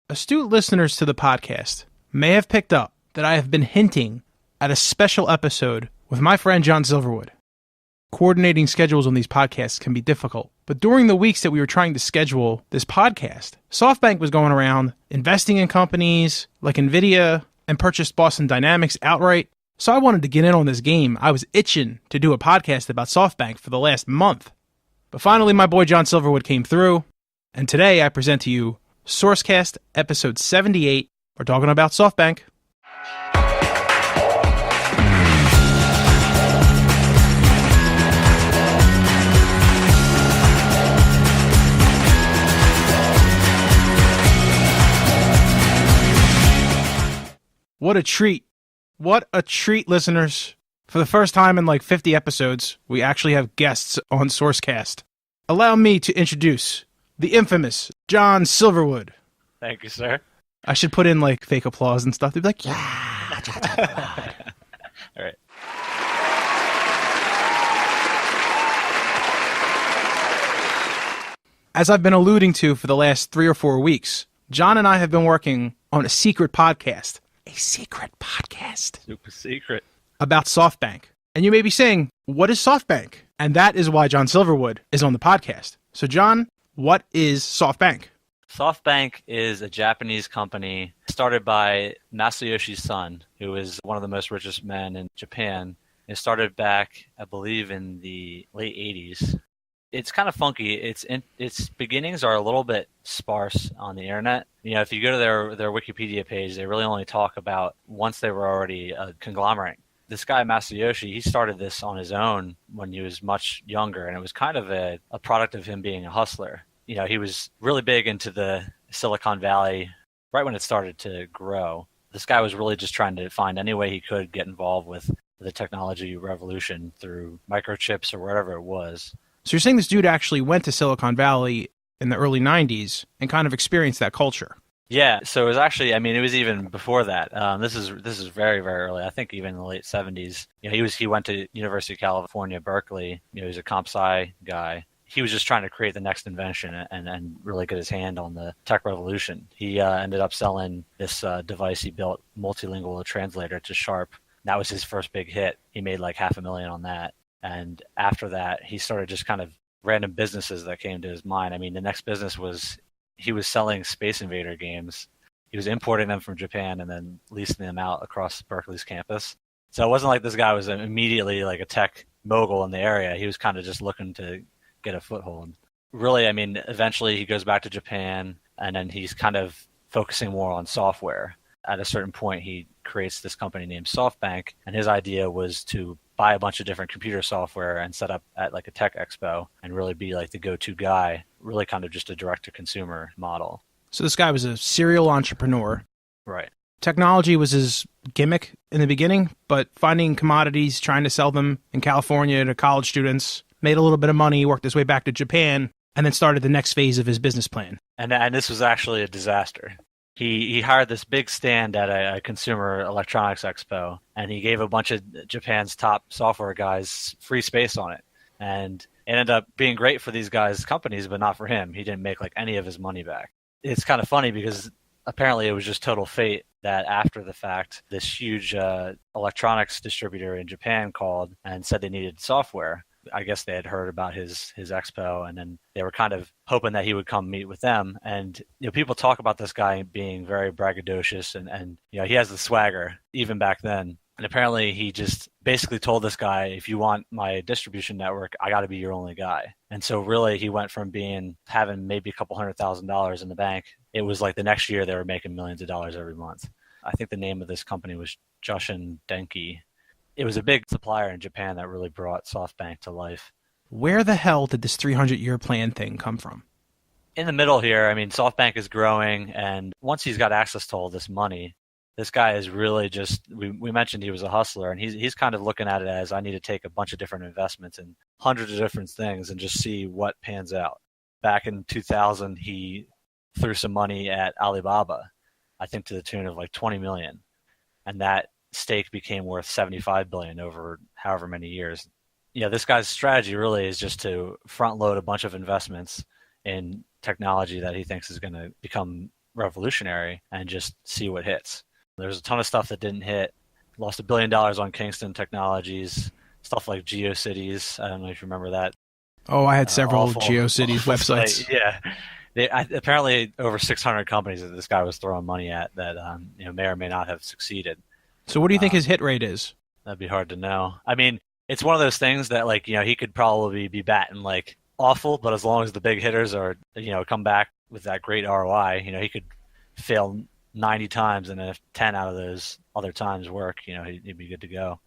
Astute listeners to the podcast may have picked up that I have been hinting at a special episode with my friend John Silverwood. Coordinating schedules on these podcasts can be difficult, but during the weeks that we were trying to schedule this podcast, Softbank was going around investing in companies like NVIDIA and purchased Boston Dynamics outright. So I wanted to get in on this game. I was itching to do a podcast about Softbank for the last month. But finally, my boy John Silverwood came through, and today I present to you SourceCast episode 78. We're talking about Softbank. What a treat. What a treat, listeners. For the first time in like 50 episodes, we actually have guests on SourceCast. Allow me to introduce the infamous John Silverwood. Thank you, sir. I should put in like fake applause and stuff. They'd be like, yeah. All right. As I've been alluding to for the last 3 or 4 weeks, John and I have been working on a secret podcast. A secret podcast. Super secret. About Softbank. And you may be saying, what is Softbank? And that is why John Silverwood is on the podcast. So John, what is Softbank? SoftBank is a Japanese company started by Masayoshi's son, who is one of the most richest men in Japan. It started back, I believe, in the late 80s. It's kind of funky. Its beginnings are a little bit sparse on the internet. You know, if you go to their Wikipedia page, they really only talk about once they were already a conglomerate. This guy, Masayoshi, he started this on his own when he was much younger, and it was kind of a product of him being a hustler. You know, he was really big into the Silicon Valley right when it started to grow. This guy was really just trying to find any way he could get involved with the technology revolution through microchips or whatever it was. So you're saying this dude actually went to Silicon Valley in the early 90s and kind of experienced that culture? Yeah, so it was actually, I mean, it was even before that. This is very, very early. I think even in the late 70s. You know, he went to University of California, Berkeley. You know, he was a comp sci guy. He was just trying to create the next invention and really get his hand on the tech revolution. He ended up selling this device he built, multilingual translator, to Sharp. That was his first big hit. He made like $500,000 on that. And after that, he started just kind of random businesses that came to his mind. I mean, the next business was he was selling Space Invader games. He was importing them from Japan and then leasing them out across Berkeley's campus. So it wasn't like this guy was immediately like a tech mogul in the area. He was kind of just looking to get a foothold. Really, I mean, eventually he goes back to Japan and then he's kind of focusing more on software. At a certain point, he creates this company named SoftBank, and his idea was to buy a bunch of different computer software and set up at like a tech expo and really be like the go-to guy, really kind of just a direct-to-consumer model. So this guy was a serial entrepreneur. Right. Technology was his gimmick in the beginning, but finding commodities, trying to sell them in California to college students, made a little bit of money, worked his way back to Japan, and then started the next phase of his business plan. And this was actually a disaster. He hired this big stand at a consumer electronics expo, and he gave a bunch of Japan's top software guys free space on it. And it ended up being great for these guys' companies, but not for him. He didn't make like any of his money back. It's kind of funny because apparently it was just total fate that after the fact, this huge electronics distributor in Japan called and said they needed software. I guess they had heard about his expo, and then they were kind of hoping that he would come meet with them. And you know, people talk about this guy being very braggadocious, and you know, he has the swagger even back then. And apparently he just basically told this guy, if you want my distribution network, I got to be your only guy. And so really he went from having maybe a couple $100,000 in the bank. It was like the next year they were making millions of dollars every month. I think the name of this company was Jushin Denki. It was a big supplier in Japan that really brought SoftBank to life. Where the hell did this 300-year plan thing come from? In the middle here, I mean, SoftBank is growing, and once he's got access to all this money, this guy is really just, we mentioned he was a hustler, and he's kind of looking at it as, I need to take a bunch of different investments in hundreds of different things and just see what pans out. Back in 2000, he threw some money at Alibaba, I think to the tune of like 20 million. And that stake became worth 75 billion over however many years. You know, this guy's strategy really is just to front load a bunch of investments in technology that he thinks is going to become revolutionary and just see what hits. There's a ton of stuff that didn't hit. Lost $1 billion on Kingston Technologies, stuff like GeoCities. I don't know if you remember that. Oh, I had several Awful GeoCities websites. site. Yeah. Apparently over 600 companies that this guy was throwing money at that may or may not have succeeded. So what do you think his hit rate is? That'd be hard to know. I mean, it's one of those things that he could probably be batting like awful, but as long as the big hitters are come back with that great ROI, he could fail 90 times, and if 10 out of those other times work, he'd be good to go.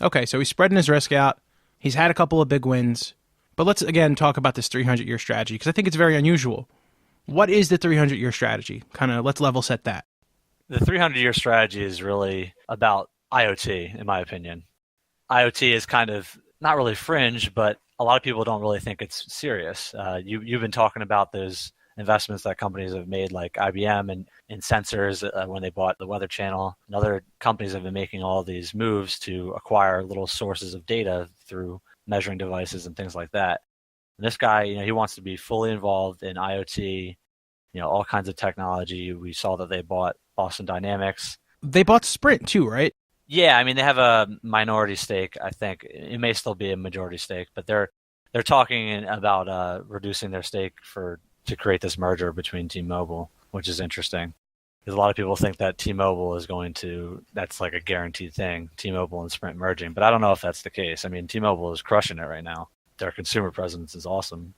Okay, so he's spreading his risk out. He's had a couple of big wins. But let's again talk about this 300-year strategy, because I think it's very unusual. What is the 300-year strategy? Let's level set that. The 300-year strategy is really about IoT, in my opinion. IoT is kind of not really fringe, but a lot of people don't really think it's serious. You've been talking about those investments that companies have made, like IBM and in sensors when they bought the Weather Channel, and other companies have been making all these moves to acquire little sources of data through measuring devices and things like that. And this guy, he wants to be fully involved in IoT, all kinds of technology. We saw that they bought Boston Dynamics. They bought Sprint too, right? Yeah, I mean, they have a minority stake. I think it may still be a majority stake, but they're talking about reducing their stake to create this merger between T-Mobile, which is interesting. Because a lot of people think that T-Mobile is that's like a guaranteed thing, T-Mobile and Sprint merging. But I don't know if that's the case. I mean, T-Mobile is crushing it right now. Their consumer presence is awesome.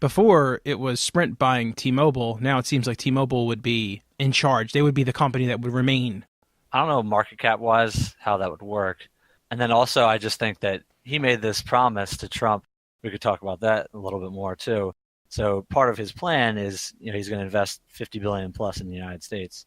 Before, it was Sprint buying T-Mobile. Now it seems like T-Mobile would be in charge. They would be the company that would remain. I don't know market cap-wise how that would work. And then also, I just think that he made this promise to Trump. We could talk about that a little bit more, too. So part of his plan is, he's going to invest $50 billion plus in the United States.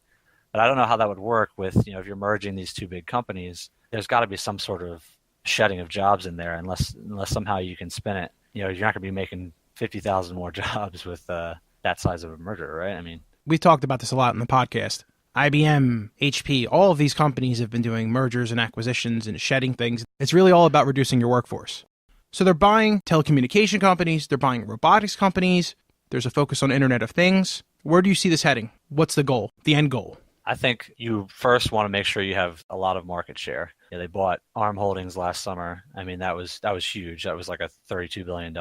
But I don't know how that would work with, if you're merging these two big companies. There's got to be some sort of shedding of jobs in there, unless somehow you can spin it. You're not going to be making 50,000 more jobs with that size of a merger, right? I mean, we talked about this a lot in the podcast. IBM, HP, all of these companies have been doing mergers and acquisitions and shedding things. It's really all about reducing your workforce. So they're buying telecommunication companies, they're buying robotics companies, there's a focus on Internet of Things. Where do you see this heading? What's the goal, the end goal? I think you first want to make sure you have a lot of market share. They bought ARM Holdings last summer. I mean, that was huge. That was like a $32 billion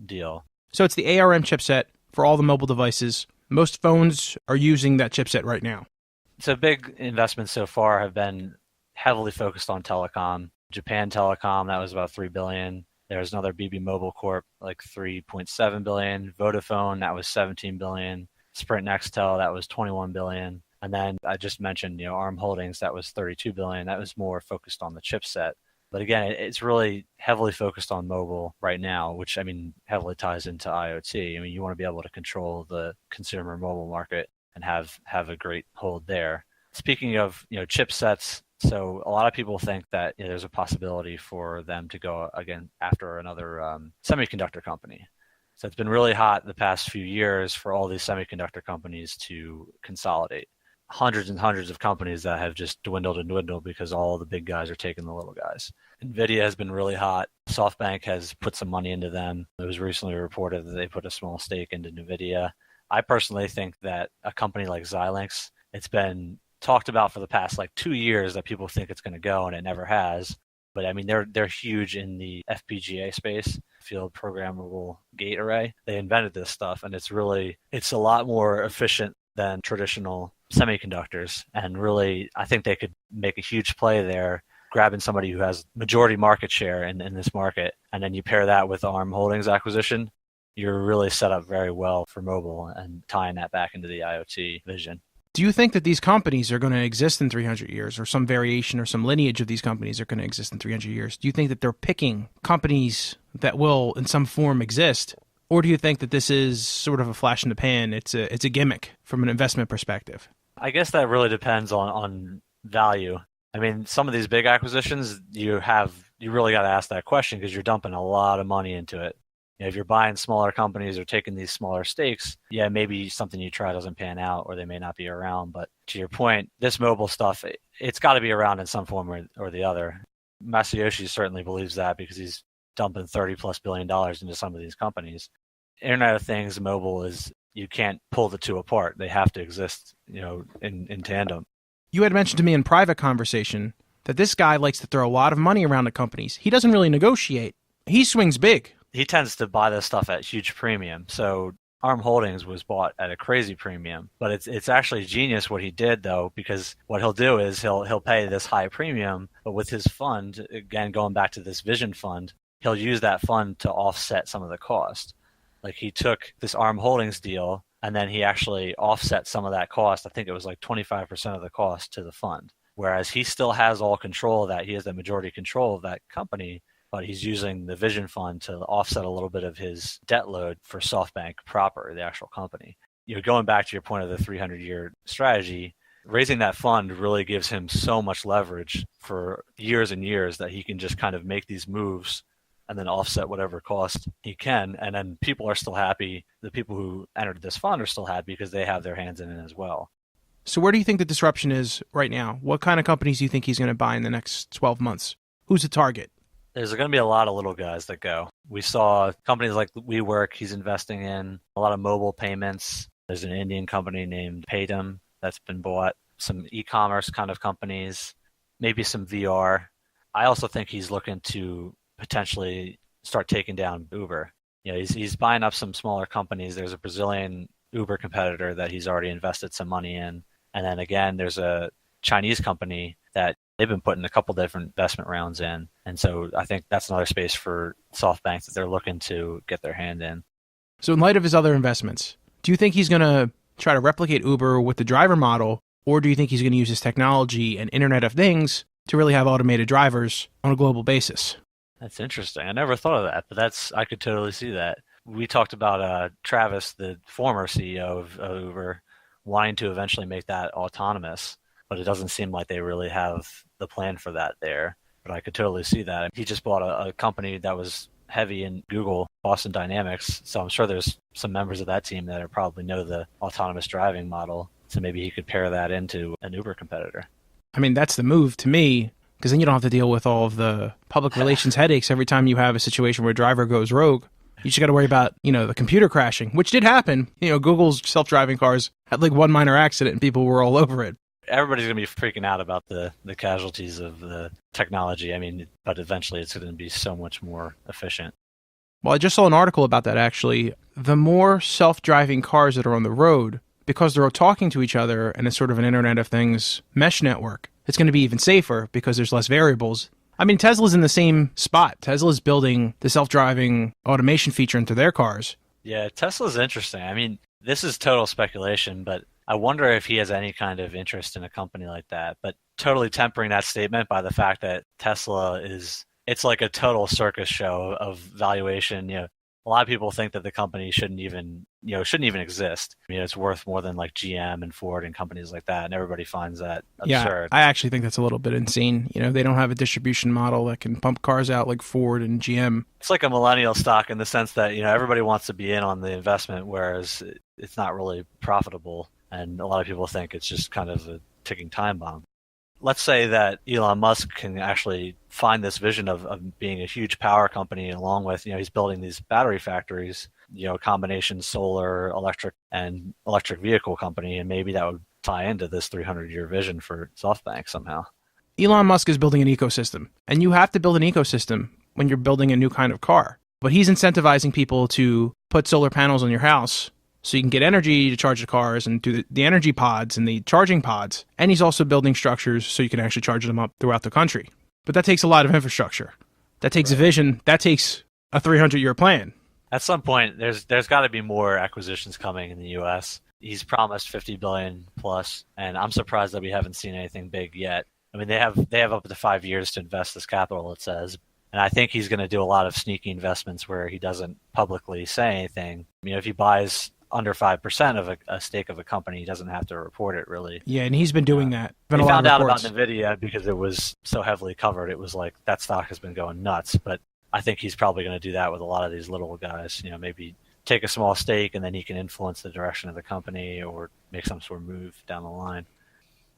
deal. So it's the ARM chipset for all the mobile devices. Most phones are using that chipset right now. So big investments so far have been heavily focused on telecom. Japan Telecom, that was about $3 billion. There's another BB Mobile Corp, like $3.7 billion. Vodafone, that was $17 billion. Sprint Nextel, that was $21 billion. And then I just mentioned, ARM Holdings, that was $32 billion. That was more focused on the chipset. But again, it's really heavily focused on mobile right now, which, I mean, heavily ties into IoT. I mean, you want to be able to control the consumer mobile market and have a great hold there. Speaking of, chipsets, so a lot of people think that there's a possibility for them to go again after another semiconductor company. So it's been really hot the past few years for all these semiconductor companies to consolidate. Hundreds and hundreds of companies that have just dwindled and dwindled because all the big guys are taking the little guys. NVIDIA has been really hot. Softbank has put some money into them. It was recently reported that they put a small stake into NVIDIA. I personally think that a company like Xilinx, it's been talked about for the past 2 years that people think it's going to go, and it never has. But I mean, they're huge in the FPGA space, field programmable gate array. They invented this stuff, and it's a lot more efficient than traditional semiconductors. And really, I think they could make a huge play there, grabbing somebody who has majority market share in this market. And then you pair that with ARM Holdings acquisition, you're really set up very well for mobile and tying that back into the IoT vision. Do you think that these companies are going to exist in 300 years, or some variation or some lineage of these companies are going to exist in 300 years? Do you think that they're picking companies that will in some form exist? Or do you think that this is sort of a flash in the pan? It's a gimmick from an investment perspective? I guess that really depends on value. I mean, some of these big acquisitions, you really got to ask that question because you're dumping a lot of money into it. If you're buying smaller companies or taking these smaller stakes, yeah, maybe something you try doesn't pan out or they may not be around. But to your point, this mobile stuff, it's got to be around in some form or the other. Masayoshi certainly believes that because he's dumping $30+ billion into some of these companies. Internet of Things, mobile is you can't pull the two apart. They have to exist, in tandem. You had mentioned to me in private conversation that this guy likes to throw a lot of money around to companies. He doesn't really negotiate. He swings big. He tends to buy this stuff at huge premium. So ARM Holdings was bought at a crazy premium, but it's actually genius what he did though, because what he'll do is he'll pay this high premium, but with his fund, again going back to this vision fund, he'll use that fund to offset some of the cost. Like he took this ARM Holdings deal and then he actually offset some of that cost. I think it was like 25% of the cost to the fund. Whereas he still has all control of that. He has the majority control of that company, but he's using the vision fund to offset a little bit of his debt load for SoftBank proper, the actual company. Going back to your point of the 300-year strategy, raising that fund really gives him so much leverage for years and years that he can just kind of make these moves and then offset whatever cost he can. And then people are still happy. The people who entered this fund are still happy because they have their hands in it as well. So where do you think the disruption is right now? What kind of companies do you think he's going to buy in the next 12 months? Who's the target? There's going to be a lot of little guys that go. We saw companies like WeWork he's investing in, a lot of mobile payments. There's an Indian company named Paytm that's been bought, some e-commerce kind of companies, maybe some VR. I also think he's looking to potentially start taking down Uber. He's buying up some smaller companies. There's a Brazilian Uber competitor that he's already invested some money in. And then again, there's a Chinese company that they've been putting a couple different investment rounds in. And so I think that's another space for SoftBank that they're looking to get their hand in. So in light of his other investments, do you think he's going to try to replicate Uber with the driver model, or do you think he's going to use his technology and Internet of Things to really have automated drivers on a global basis? That's interesting. I never thought of that, but I could totally see that. We talked about Travis, the former CEO of Uber, wanting to eventually make that autonomous, but it doesn't seem like they really have the plan for that there. But I could totally see that. He just bought a company that was heavy in Google, Boston Dynamics, so I'm sure there's some members of that team that probably know the autonomous driving model, so maybe he could pair that into an Uber competitor. I mean, that's the move to me, because then you don't have to deal with all of the public relations headaches every time you have a situation where a driver goes rogue. You just got to worry about, the computer crashing, which did happen. Google's self-driving cars had like one minor accident and people were all over it. Everybody's going to be freaking out about the casualties of the technology. But eventually it's going to be so much more efficient. Well, I just saw an article about that, actually. The more self-driving cars that are on the road, because they're all talking to each other and it's sort of an Internet of Things mesh network, it's going to be even safer because there's less variables. Tesla's in the same spot. Tesla's building the self-driving automation feature into their cars. Yeah, Tesla's interesting. This is total speculation, but I wonder if he has any kind of interest in a company like that. But totally tempering that statement by the fact that Tesla it's like a total circus show of valuation. A lot of people think that the company shouldn't even exist. It's worth more than like GM and Ford and companies like that, and everybody finds that absurd. Yeah, I actually think that's a little bit insane. They don't have a distribution model that can pump cars out like Ford and GM. It's like a millennial stock in the sense that, everybody wants to be in on the investment, whereas it's not really profitable, and a lot of people think it's just kind of a ticking time bomb. Let's say that Elon Musk can actually find this vision of being a huge power company, along with, he's building these battery factories, combination solar, electric vehicle company, and maybe that would tie into this 300-year vision for SoftBank somehow. Elon Musk is building an ecosystem, and you have to build an ecosystem when you're building a new kind of car. But he's incentivizing people to put solar panels on your house so you can get energy to charge the cars and do the energy pods and the charging pods. And he's also building structures so you can actually charge them up throughout the country. But that takes a lot of infrastructure. That takes a vision. That takes a 300-year plan. At some point, there's got to be more acquisitions coming in the U.S. He's promised $50 billion plus, and I'm surprised that we haven't seen anything big yet. They have up to 5 years to invest this capital, it says. And I think he's going to do a lot of sneaky investments where he doesn't publicly say anything. If he buys under 5% of a stake of a company, he doesn't have to report it, really. Yeah, and he's been doing that. We found out about NVIDIA because it was so heavily covered. It was like that stock has been going nuts. But I think he's probably going to do that with a lot of these little guys. Maybe take a small stake and then he can influence the direction of the company or make some sort of move down the line.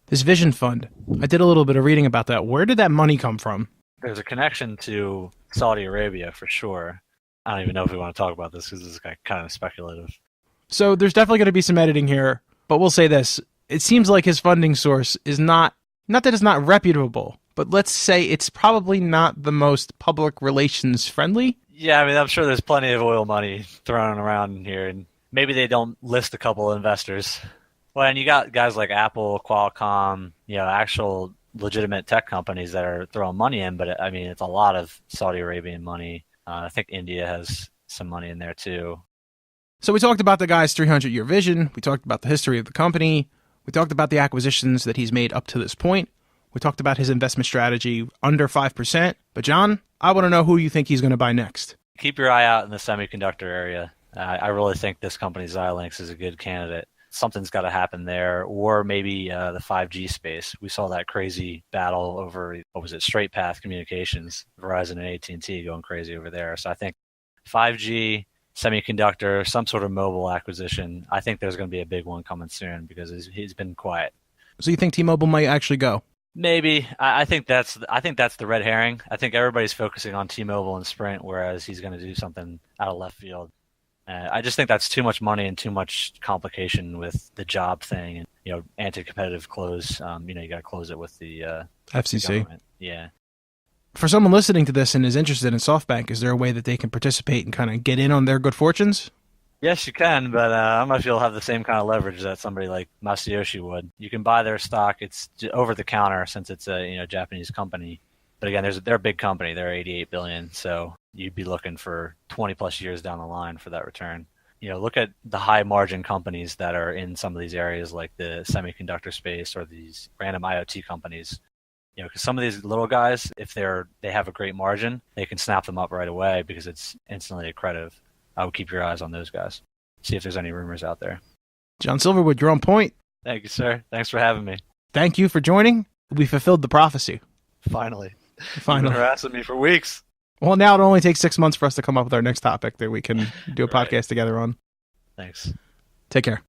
This vision fund, I did a little bit of reading about that. Where did that money come from? There's a connection to Saudi Arabia for sure. I don't even know if we want to talk about this because this is kind of speculative. So there's definitely going to be some editing here, but we'll say this. It seems like his funding source is not that it's not reputable, but let's say it's probably not the most public relations friendly. Yeah, I mean, I'm sure there's plenty of oil money thrown around here, and maybe they don't list a couple of investors. Well, and you got guys like Apple, Qualcomm, actual legitimate tech companies that are throwing money in, but I mean, it's a lot of Saudi Arabian money. I think India has some money in there too. So we talked about the guy's 300-year vision. We talked about the history of the company. We talked about the acquisitions that he's made up to this point. We talked about his investment strategy under 5%. But John, I want to know who you think he's going to buy next. Keep your eye out in the semiconductor area. I really think this company Xilinx is a good candidate. Something's got to happen there, or maybe the 5G space. We saw that crazy battle over, straight path communications, Verizon and AT&T going crazy over there. So I think 5G, semiconductor, some sort of mobile acquisition. I think there's going to be a big one coming soon because he's been quiet. So you think T-Mobile might actually go? Maybe. I think that's the red herring. I think everybody's focusing on T-Mobile and Sprint, whereas he's going to do something out of left field. I just think that's too much money and too much complication with the job thing and anti-competitive close. You got to close it with the FCC. The yeah. For someone listening to this and is interested in SoftBank, is there a way that they can participate and kind of get in on their good fortunes? Yes, you can, but I'm not sure you'll have the same kind of leverage that somebody like Masayoshi would. You can buy their stock; it's over the counter since it's a Japanese company. But again, they're a big company; they're $88 billion, so you'd be looking for 20 plus years down the line for that return. Look at the high margin companies that are in some of these areas, like the semiconductor space or these random IoT companies. Because some of these little guys, if they have a great margin, they can snap them up right away because it's instantly accretive. I would keep your eyes on those guys. See if there's any rumors out there. John Silverwood, you're on point. Thank you, sir. Thanks for having me. Thank you for joining. We fulfilled the prophecy. Finally. You've Finally. been harassing me for weeks. Well, now it only takes 6 months for us to come up with our next topic that we can do a podcast together on. Thanks. Take care.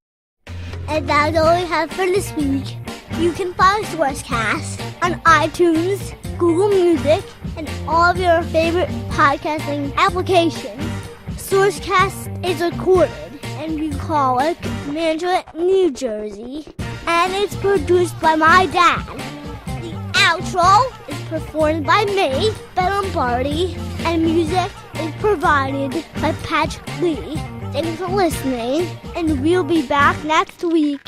And that's all we have for this week. You can find SourceCast on iTunes, Google Music, and all of your favorite podcasting applications. SourceCast is recorded in Bucolic, Mantua, New Jersey, and it's produced by my dad. The outro is performed by me, Ben Lombardi, and music is provided by Patrick Lee. Thanks for listening, and we'll be back next week.